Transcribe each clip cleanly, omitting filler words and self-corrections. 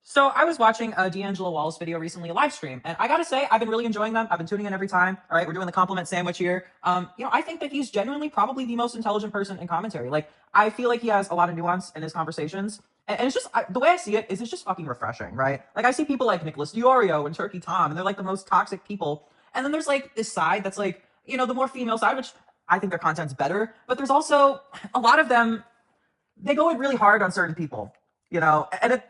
So I was watching a D'Angelo Wallace video recently, a live stream, and I gotta say, I've been really enjoying them. I've been tuning in every time. All right, we're doing the compliment sandwich here. I think that he's genuinely probably the most intelligent person in commentary. Like, I feel like he has a lot of nuance in his conversations, and it's just the way I see it is it's just fucking refreshing, right? Like, I see people like Nicholas Diorio and Turkey Tom, and they're like the most toxic people. And then there's like this side that's like, the more female side, which I think their content's better, but there's also a lot of them. They go in really hard on certain people, and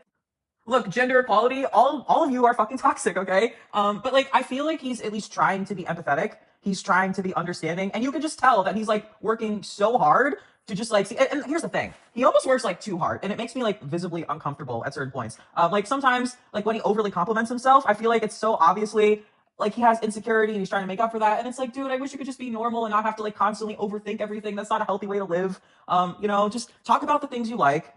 look, gender equality, all of you are fucking toxic, okay? But like I feel like he's at least trying to be empathetic. He's trying to be understanding, and you can just tell that he's like working so hard to just like see. And here's the thing: he almost works like too hard, and it makes me like visibly uncomfortable at certain points. Like sometimes, like when he overly compliments himself, I feel like it's so obviously like he has insecurity and he's trying to make up for that. And it's like, dude, I wish you could just be normal and not have to like constantly overthink everything. That's not a healthy way to live. Just talk about the things you like.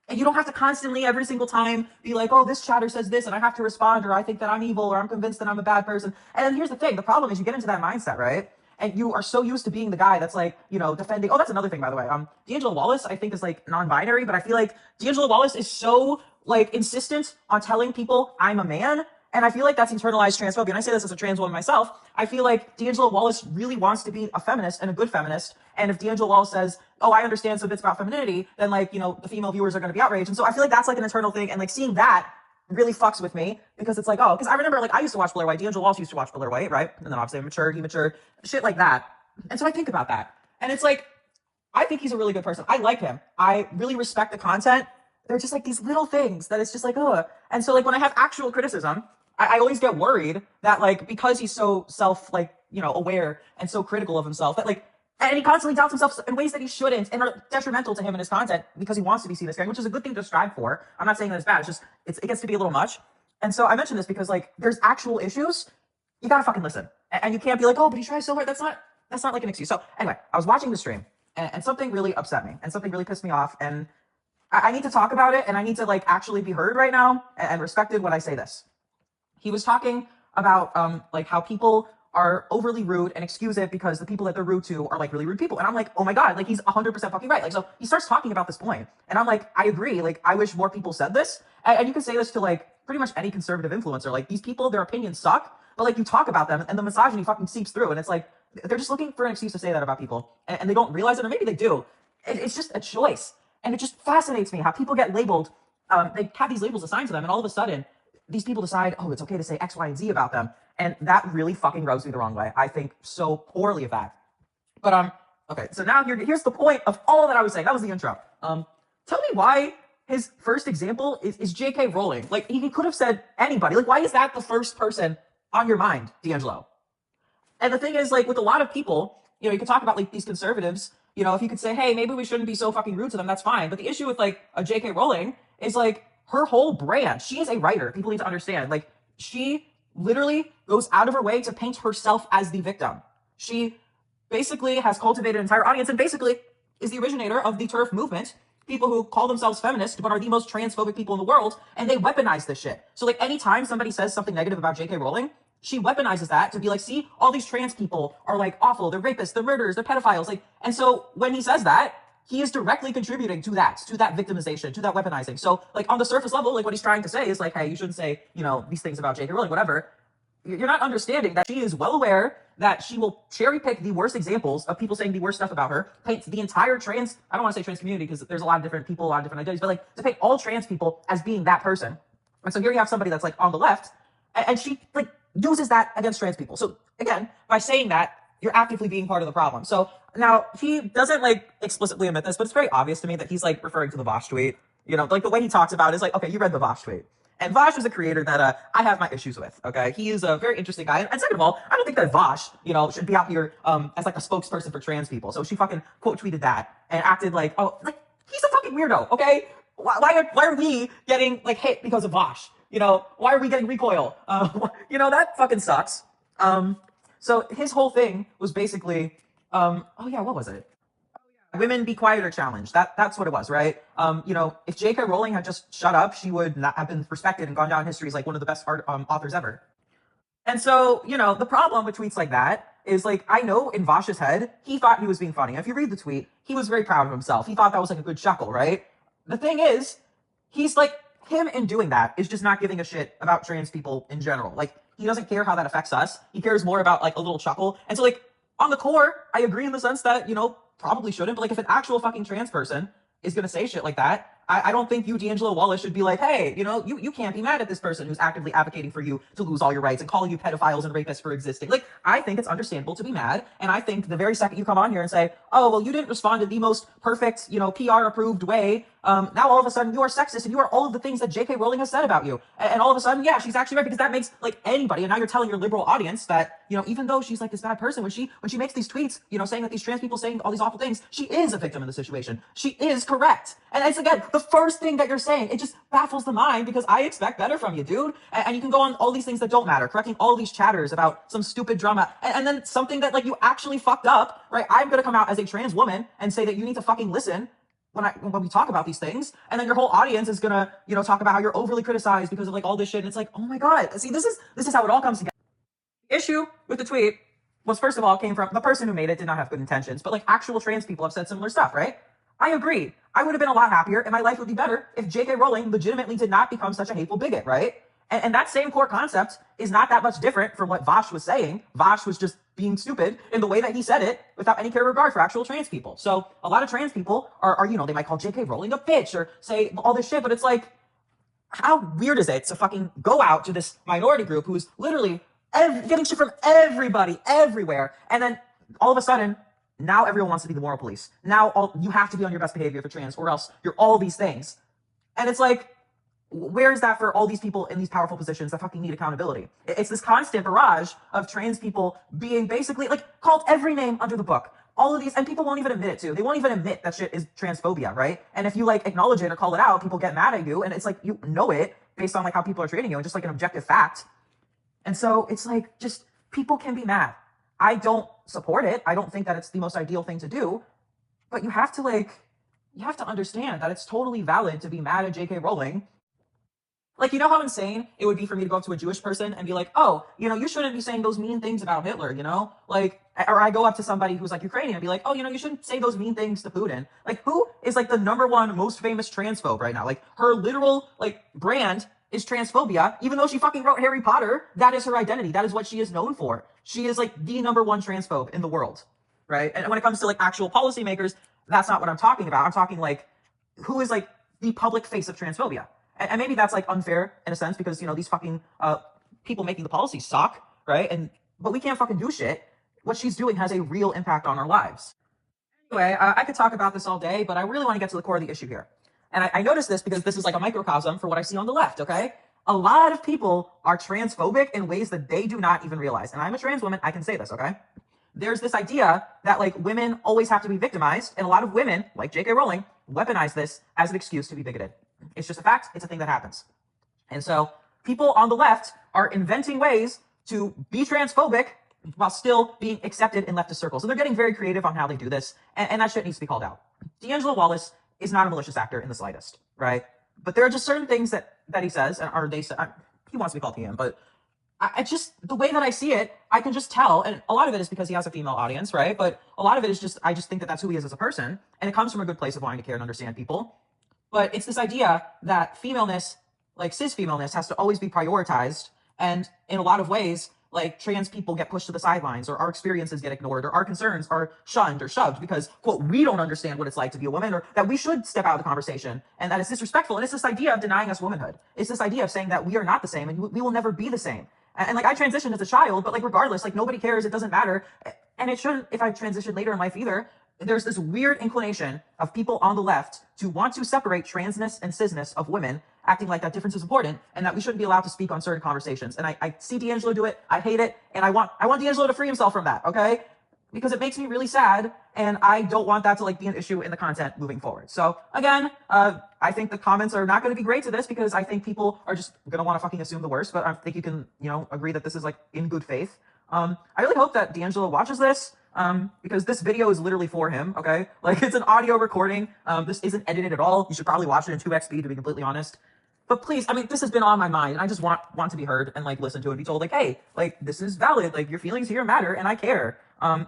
And you don't have to constantly, every single time, be like, oh, this chatter says this, and I have to respond, or I think that I'm evil, or I'm convinced that I'm a bad person. And then here's the thing. The problem is you get into that mindset, right? And you are so used to being the guy that's like, defending. Oh, that's another thing, by the way. D'Angelo Wallace, I think, is like non-binary, but I feel like D'Angelo Wallace is so like insistent on telling people I'm a man. And I feel like that's internalized transphobia. And I say this as a trans woman myself. I feel like D'Angelo Wallace really wants to be a feminist and a good feminist. And if D'Angelo Wallace says, oh, I understand some bits about femininity, then like, the female viewers are going to be outraged. And so I feel like that's like an internal thing. And like seeing that really fucks with me because it's like, oh, because I remember like I used to watch Blair White. D'Angelo Wallace used to watch Blair White, right? And then obviously he matured, shit like that. And so I think about that. And it's like, I think he's a really good person. I like him. I really respect the content. They're just like these little things that it's just like, oh. And so like when I have actual criticism, I always get worried that like because he's so self like aware and so critical of himself that like and he constantly doubts himself in ways that he shouldn't and are detrimental to him and his content because he wants to be seen as caring, which is a good thing to strive for. I'm not saying that it's bad. It's just it gets to be a little much. And so I mentioned this because like there's actual issues. You gotta fucking listen, and you can't be like, oh, but he tries so hard. That's not like an excuse. So anyway, I was watching the stream and something really upset me and something really pissed me off, and I need to talk about it and I need to like actually be heard right now and respected when I say this. He was talking about like how people are overly rude and excuse it because the people that they're rude to are like really rude people. And I'm like, oh my God, like he's 100% fucking right. Like, so he starts talking about this point and I'm like, I agree. Like, I wish more people said this. And you can say this to like pretty much any conservative influencer. Like these people, their opinions suck, but like you talk about them and the misogyny fucking seeps through. And it's like, they're just looking for an excuse to say that about people. And they don't realize it, or maybe they do. It's just a choice. And it just fascinates me how people get labeled. They have these labels assigned to them and all of a sudden, these people decide, oh, it's okay to say X, Y, and Z about them. And that really fucking rubs me the wrong way. I think so poorly of that. But okay, so now here's the point of all that I was saying. That was the intro. Tell me why his first example is J.K. Rowling. Like, he could have said anybody. Like, why is that the first person on your mind, D'Angelo? And the thing is, like, with a lot of people, you could talk about, like, these conservatives, if you could say, hey, maybe we shouldn't be so fucking rude to them, that's fine. But the issue with, like, a J.K. Rowling is, like, her whole brand, she is a writer. People need to understand. Like, she literally goes out of her way to paint herself as the victim. She basically has cultivated an entire audience and basically is the originator of the TERF movement. People who call themselves feminists but are the most transphobic people in the world, and they weaponize this shit. So, like, anytime somebody says something negative about J.K. Rowling, she weaponizes that to be like, see, all these trans people are, like, awful. They're rapists. They're murderers. They're pedophiles. Like, and so when he says that, he is directly contributing to that victimization, to that weaponizing. So, like, on the surface level, like, what he's trying to say is, like, hey, you shouldn't say, these things about J.K. Rowling, whatever. You're not understanding that she is well aware that she will cherry pick the worst examples of people saying the worst stuff about her, paint the entire I don't want to say trans community because there's a lot of different people, a lot of different identities, but, like, to paint all trans people as being that person. And so here you have somebody that's, like, on the left, and she, like, uses that against trans people. So, again, by saying that, you're actively being part of the problem. So now he doesn't like explicitly admit this, but it's very obvious to me that he's like referring to the Vosh tweet. Like the way he talks about it is like, okay, you read the Vosh tweet. And Vosh is a creator that I have my issues with, okay? He is a very interesting guy. And second of all, I don't think that Vosh, should be out here as like a spokesperson for trans people. So she fucking quote tweeted that and acted like, oh, like he's a fucking weirdo, okay? Why are we getting like hit because of Vosh? Why are we getting recoil? That fucking sucks. So his whole thing was basically, oh yeah, what was it? Women be quieter challenge. That's what it was, right? If J.K. Rowling had just shut up, she would not have been respected and gone down in history as like one of the best authors ever. And so, the problem with tweets like that is like, I know in Vosh's head, he thought he was being funny. If you read the tweet, he was very proud of himself. He thought that was like a good chuckle, right? The thing is, he's like, him in doing that is just not giving a shit about trans people in general. Like, he doesn't care how that affects us. He cares more about like a little chuckle. And so like on the core, I agree in the sense that, you know, probably shouldn't, but like if an actual fucking trans person is gonna say shit like that, I don't think you, D'Angelo Wallace, should be like, hey, you know, you can't be mad at this person who's actively advocating for you to lose all your rights and calling you pedophiles and rapists for existing. Like, I think it's understandable to be mad, and I think the very second you come on here and say, oh, well, you didn't respond in the most perfect, you know, PR-approved way, now all of a sudden you are sexist and you are all of the things that J.K. Rowling has said about you. And all of a sudden, yeah, she's actually right, because that makes, like, anybody, and now you're telling your liberal audience that, you know, even though she's like this bad person, when she makes these tweets, you know, saying that these trans people saying all these awful things, she is a victim of the situation. She is correct. And it's, again, the first thing that you're saying, it just baffles the mind, because I expect better from you, dude. And you can go on all these things that don't matter, correcting all these chatters about some stupid drama, and then something that, like, you actually fucked up, right? I'm gonna come out as a trans woman and say that you need to fucking listen when we talk about these things, and then your whole audience is gonna, you know, talk about how you're overly criticized because of like all this shit, and it's like, oh my god, see, this is how it all comes together. The issue with the tweet was, first of all, came from the person who made it did not have good intentions, but like actual trans people have said similar stuff, right? I agree. I would have been a lot happier and my life would be better if J.K. Rowling legitimately did not become such a hateful bigot, right? And that same core concept is not that much different from what Vosh was saying. Vosh was just being stupid in the way that he said it without any care or regard for actual trans people. So a lot of trans people are, you know, they might call J.K. Rowling a bitch or say all this shit, but it's like, how weird is it to fucking go out to this minority group who's literally getting shit from everybody, everywhere, and then all of a sudden, now everyone wants to be the moral police. Now you have to be on your best behavior for trans, or else you're all these things. And it's like, where is that for all these people in these powerful positions that fucking need accountability? It's this constant barrage of trans people being basically like called every name under the book. All of these, and people won't even admit it too. They won't even admit that shit is transphobia, right? And if you like acknowledge it or call it out, people get mad at you, and it's like, you know it based on like how people are treating you and just like an objective fact. And so it's like, just people can be mad. I don't support it. I don't think that it's the most ideal thing to do, but you have to understand that it's totally valid to be mad at J.K. Rowling. Like, you know how insane it would be for me to go up to a Jewish person and be like, oh, you know, you shouldn't be saying those mean things about Hitler, you know? Like, or I go up to somebody who's like Ukrainian and be like, oh, you know, you shouldn't say those mean things to Putin. Like, who is like the #1 most famous transphobe right now? Like, her literal, like, brand is transphobia, even though she fucking wrote Harry Potter. That is her identity. That is what she is known for. She is like the #1 transphobe in the world, right? And when it comes to like actual policymakers, that's not what I'm talking about. I'm talking like, who is like the public face of transphobia? And maybe that's like unfair in a sense, because, you know, these fucking people making the policies suck, right? But we can't fucking do shit. What she's doing has a real impact on our lives. Anyway, I could talk about this all day, but I really want to get to the core of the issue here. And I noticed this because this is like a microcosm for what I see on the left, okay? A lot of people are transphobic in ways that they do not even realize. And I'm a trans woman, I can say this, okay? There's this idea that like women always have to be victimized, and a lot of women, like J.K. Rowling, weaponize this as an excuse to be bigoted. It's just a fact. It's a thing that happens. And so people on the left are inventing ways to be transphobic while still being accepted in leftist circles. And they're getting very creative on how they do this. And that shit needs to be called out. D'Angelo Wallace is not a malicious actor in the slightest, right? But there are just certain things that he says, or they say, he wants to be called him, but I just, the way that I see it, I can just tell. And a lot of it is because he has a female audience, right? But a lot of it is just, I just think that that's who he is as a person. And it comes from a good place of wanting to care and understand people. But it's this idea that femaleness, like cis femaleness, has to always be prioritized. And in a lot of ways, like trans people get pushed to the sidelines, or our experiences get ignored, or our concerns are shunned or shoved because, quote, we don't understand what it's like to be a woman, or that we should step out of the conversation, and that it's disrespectful. And it's this idea of denying us womanhood. It's this idea of saying that we are not the same and we will never be the same. And like, I transitioned as a child, but like, regardless, like, nobody cares. It doesn't matter. And it shouldn't if I transition later in life either. There's this weird inclination of people on the left to want to separate transness and cisness of women, acting like that difference is important and that we shouldn't be allowed to speak on certain conversations. And I see D'Angelo do it. I hate it. And I want D'Angelo to free himself from that, okay? Because it makes me really sad, and I don't want that to like be an issue in the content moving forward. So again, I think the comments are not going to be great to this, because I think people are just going to want to fucking assume the worst, but I think you can, you know, agree that this is like in good faith. I really hope that D'Angelo watches this. Because this video is literally for him, okay? Like, it's an audio recording. This isn't edited at all. You should probably watch it in 2x speed, to be completely honest. But please, I mean, this has been on my mind, and I just want to be heard and like listen to it and be told like, hey, like, this is valid. Like, your feelings here matter, and I care.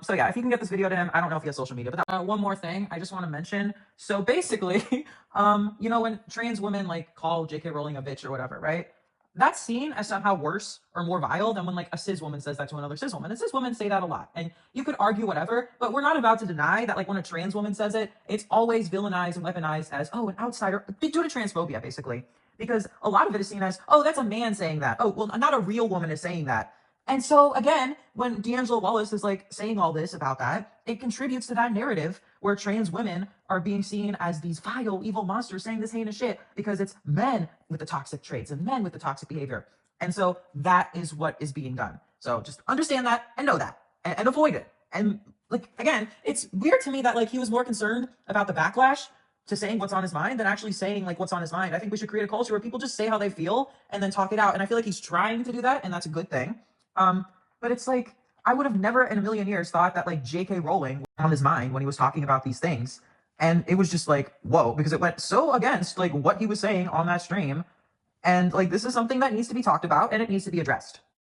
So yeah, if you can get this video to him, I don't know if he has social media, but one more thing I just want to mention. So basically, you know, when trans women like call J.K. Rowling a bitch or whatever, right? That's seen as somehow worse or more vile than when like a cis woman says that to another cis woman. And cis women say that a lot. And you could argue whatever, but we're not about to deny that like when a trans woman says it, it's always villainized and weaponized as, oh, an outsider, due to transphobia, basically. Because a lot of it is seen as, oh, that's a man saying that. Oh, well, not a real woman is saying that. And so again, when D'Angelo Wallace is like saying all this about that, it contributes to that narrative where trans women are being seen as these vile, evil monsters saying this heinous shit because it's men with the toxic traits and men with the toxic behavior. And so that is what is being done. So just understand that and know that and avoid it. And like, again, it's weird to me that like he was more concerned about the backlash to saying what's on his mind than actually saying like what's on his mind. I think we should create a culture where people just say how they feel and then talk it out. And I feel like he's trying to do that, and that's a good thing. But it's like I would have never in a million years thought that like J.K. Rowling was on his mind when he was talking about these things. And it was just like, whoa, because it went so against like what he was saying on that stream. And like this is something that needs to be talked about and it needs to be addressed.